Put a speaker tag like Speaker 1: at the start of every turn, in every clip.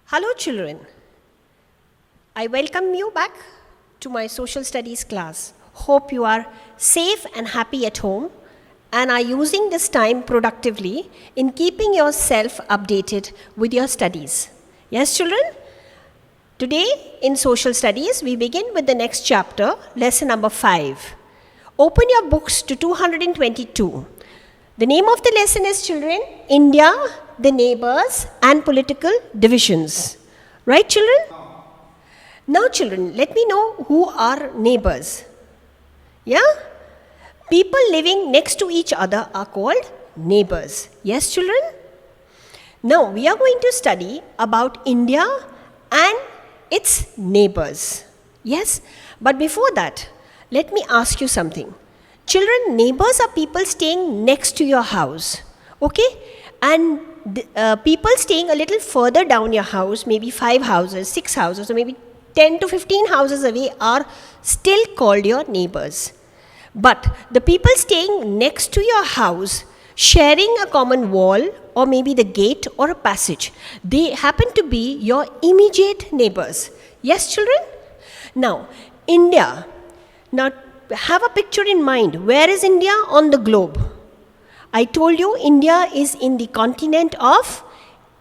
Speaker 1: Hello children, I welcome you back to my social studies class. Hope you are safe and happy at home and are using this time productively in keeping yourself updated with your studies. Yes children? Today in social studies we begin with the next chapter, lesson number 5. Open your books to 222. The name of the lesson is children, India, the neighbors and political divisions. Right children? Now children, let me know who are neighbors. Yeah? People living next to each other are called neighbors. Yes children? Now we are going to study about India and its neighbors. Yes? But before that, let me ask you something. Children, neighbors are people staying next to your house. Okay? And people staying a little further down your house, maybe 5 houses, 6 houses, or maybe 10 to 15 houses away are still called your neighbors. But the people staying next to your house, sharing a common wall, or maybe the gate or a passage, they happen to be your immediate neighbors. Yes, children? Now, India. Now, have a picture in mind. Where is India on the globe? I told you India is in the continent of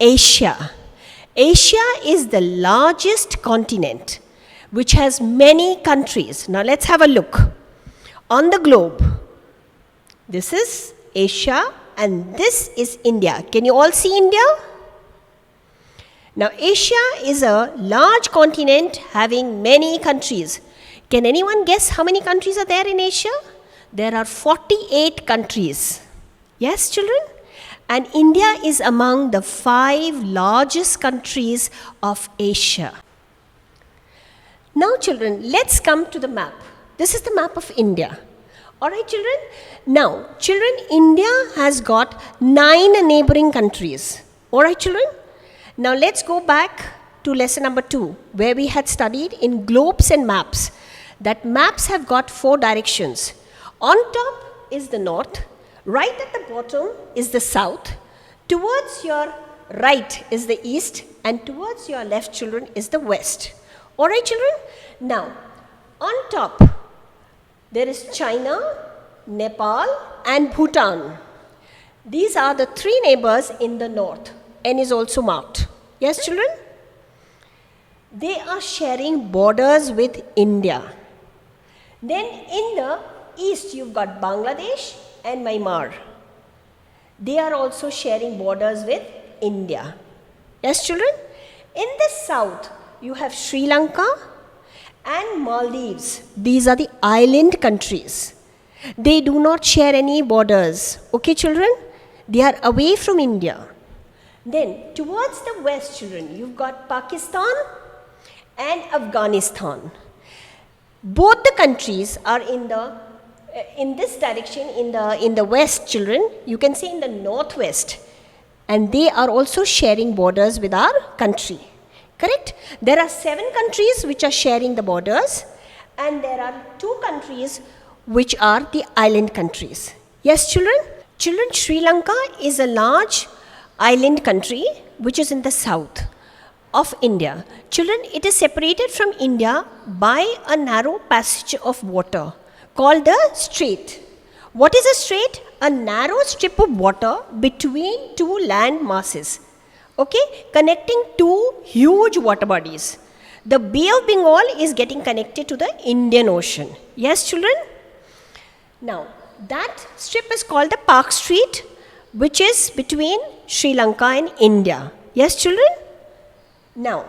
Speaker 1: Asia. Asia is the largest continent which has many countries. Now let's have a look. On the globe, this is Asia and this is India. Can you all see India? Now Asia is a large continent having many countries. Can anyone guess how many countries are there in Asia? There are 48 countries. Yes, children? And India is among the 5 largest countries of Asia. Now, children, let's come to the map. This is the map of India. All right, children? Now, children, India has got 9 neighboring countries. All right, children? Now, let's go back to lesson number 2, where we had studied in globes and maps. That maps have got 4 directions. On top is the north. Right at the bottom is the south, towards your right is the east, and towards your left, children, is the west. All right, children? Now, on top, there is China, Nepal, and Bhutan. These are the 3 neighbors in the north. N is also marked. Yes, children? They are sharing borders with India. Then in the east, you've got Bangladesh and Myanmar. They are also sharing borders with India. Yes, children? In the south, you have Sri Lanka and Maldives. These are the island countries. They do not share any borders. Okay, children? They are away from India. Then, towards the west, children, you've got Pakistan and Afghanistan. Both the countries are in this direction, in the west, children. You can say in the northwest, and they are also sharing borders with our country. Correct? There are 7 countries which are sharing the borders, and there are 2 countries which are the island countries. Yes, children? Children, Sri Lanka is a large island country which is in the south of India. Children, it is separated from India by a narrow passage of water called the strait. What is a strait? A narrow strip of water between 2 land masses, okay, connecting 2 huge water bodies. The Bay of Bengal is getting connected to the Indian Ocean. Yes, children? Now, that strip is called the Park Strait, which is between Sri Lanka and India. Yes, children? Now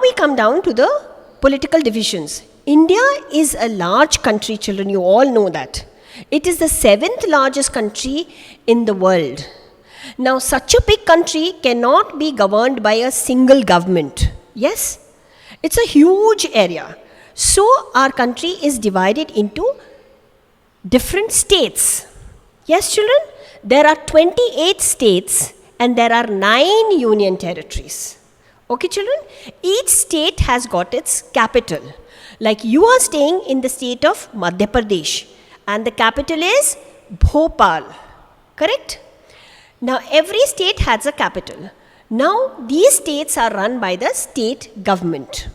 Speaker 1: we come down to the political divisions. India is a large country, children, you all know that. It is the 7th largest country in the world. Now, such a big country cannot be governed by a single government. Yes? It's a huge area. So, our country is divided into different states. Yes, children? There are 28 states and there are 9 union territories. Okay, children? Each state has got its capital. Like you are staying in the state of Madhya Pradesh and the capital is Bhopal. Correct? Now every state has a capital. Now, these states are run by the state government.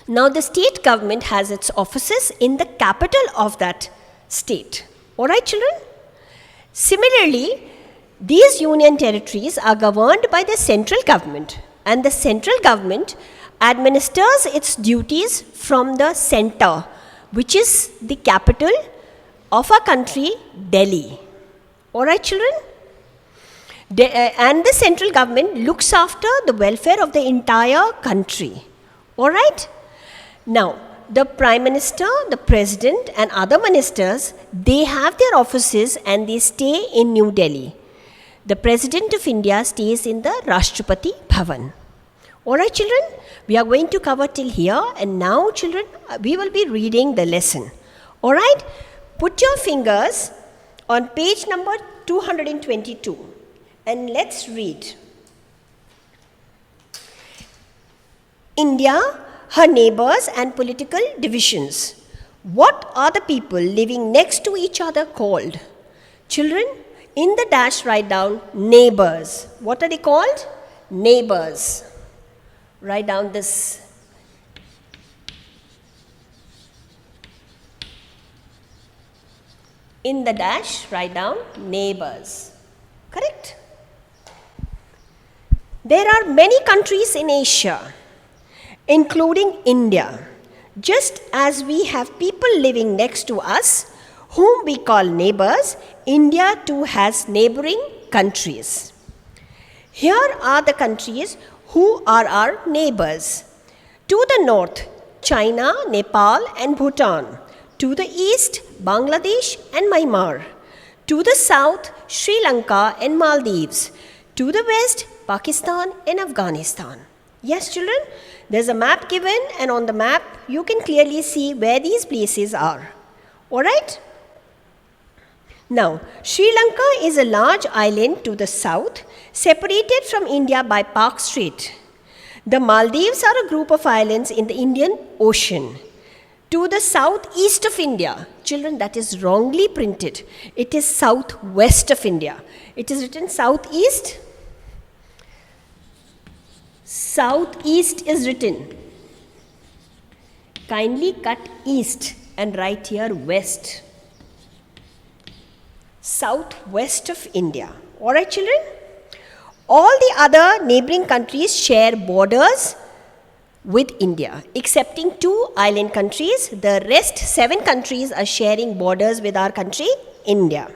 Speaker 1: Now, the state government has its offices in the capital of that state. All right, children? Similarly, these union territories are governed by the central government, and the central government administers its duties from the center, which is the capital of our country, Delhi. All right, children? And the central government looks after the welfare of the entire country. All right? Now, the Prime Minister, the President, and other ministers, they have their offices and they stay in New Delhi. The President of India stays in the Rashtrapati Bhavan. All right, children? We are going to cover till here, and now, children, we will be reading the lesson. All right? Put your fingers on page number 222, and let's read. India, her neighbors and political divisions. What are the people living next to each other called? Children, in the dash write down neighbors. What are they called? Neighbors. Write down this. In the dash write down neighbors. Correct? There are many countries in Asia, including India. Just as we have people living next to us, whom we call neighbors, India too has neighboring countries. Here are the countries who are our neighbors. To the north, China, Nepal, and Bhutan. To the east, Bangladesh and Myanmar. To the south, Sri Lanka and Maldives. To the west, Pakistan and Afghanistan. Yes, children, there's a map given, and on the map, you can clearly see where these places are. All right? Now, Sri Lanka is a large island to the south, separated from India by Park Strait. The Maldives are a group of islands in the Indian Ocean. To the southeast of India, children, that is wrongly printed. It is southwest of India. It is written southeast. Southeast is written. Kindly cut east and write here west. Southwest of India. All right, children? All the other neighboring countries share borders with India, excepting 2 island countries. The rest 7 countries are sharing borders with our country, India.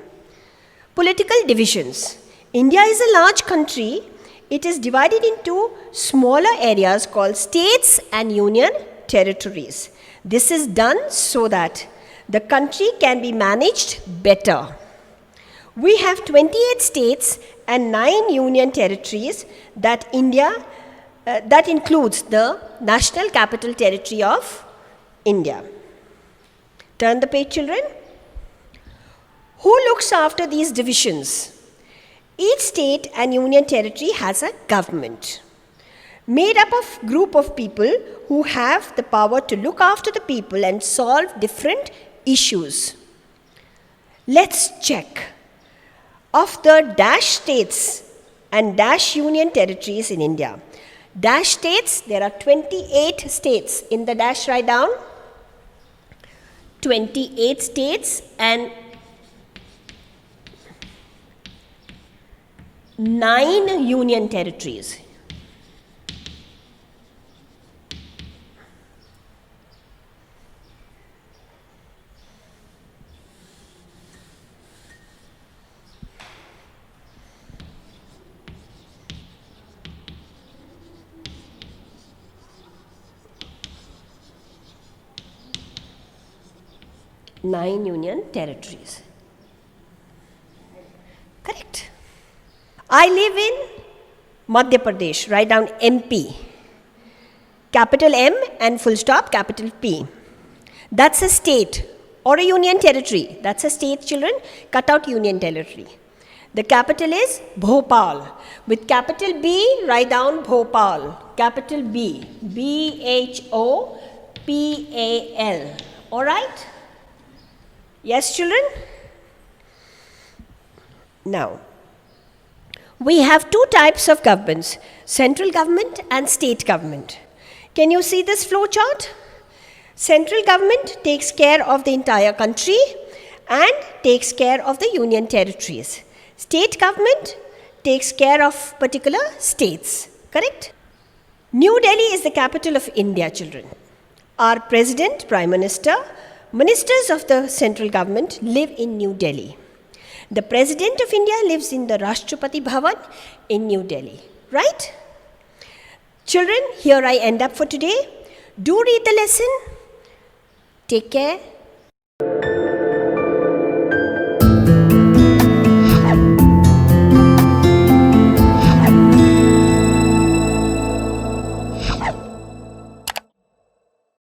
Speaker 1: Political divisions. India is a large country. It is divided into smaller areas called states and union territories. This is done so that the country can be managed better. We have 28 states and 9 union territories that that includes the National Capital Territory of India. Turn the page, children. Who looks after these divisions? Each state and union territory has a government made up of a group of people who have the power to look after the people and solve different issues. Let's check. Of the dash states and dash union territories in India. Dash states, there are 28 states. In the dash write down 28 states and 9 union territories. Nine union territories. Correct. I live in Madhya Pradesh. Write down MP. Capital M and full stop, capital P. That's a state or a union territory. That's a state, children. Cut out union territory. The capital is Bhopal. With capital B, write down Bhopal. Capital B. B-H-O-P-A-L. All right? Yes, children? Now, We have two types of governments, central government and state government. Can you see this flow chart? Central government takes care of the entire country and takes care of the union territories. State government takes care of particular states, correct? New Delhi is the capital of India, children. Our president, prime minister, ministers of the central government live in New Delhi. The president of India lives in the Rashtrapati Bhavan in New Delhi, right? Children, here I end up for today. Do read the lesson. Take care.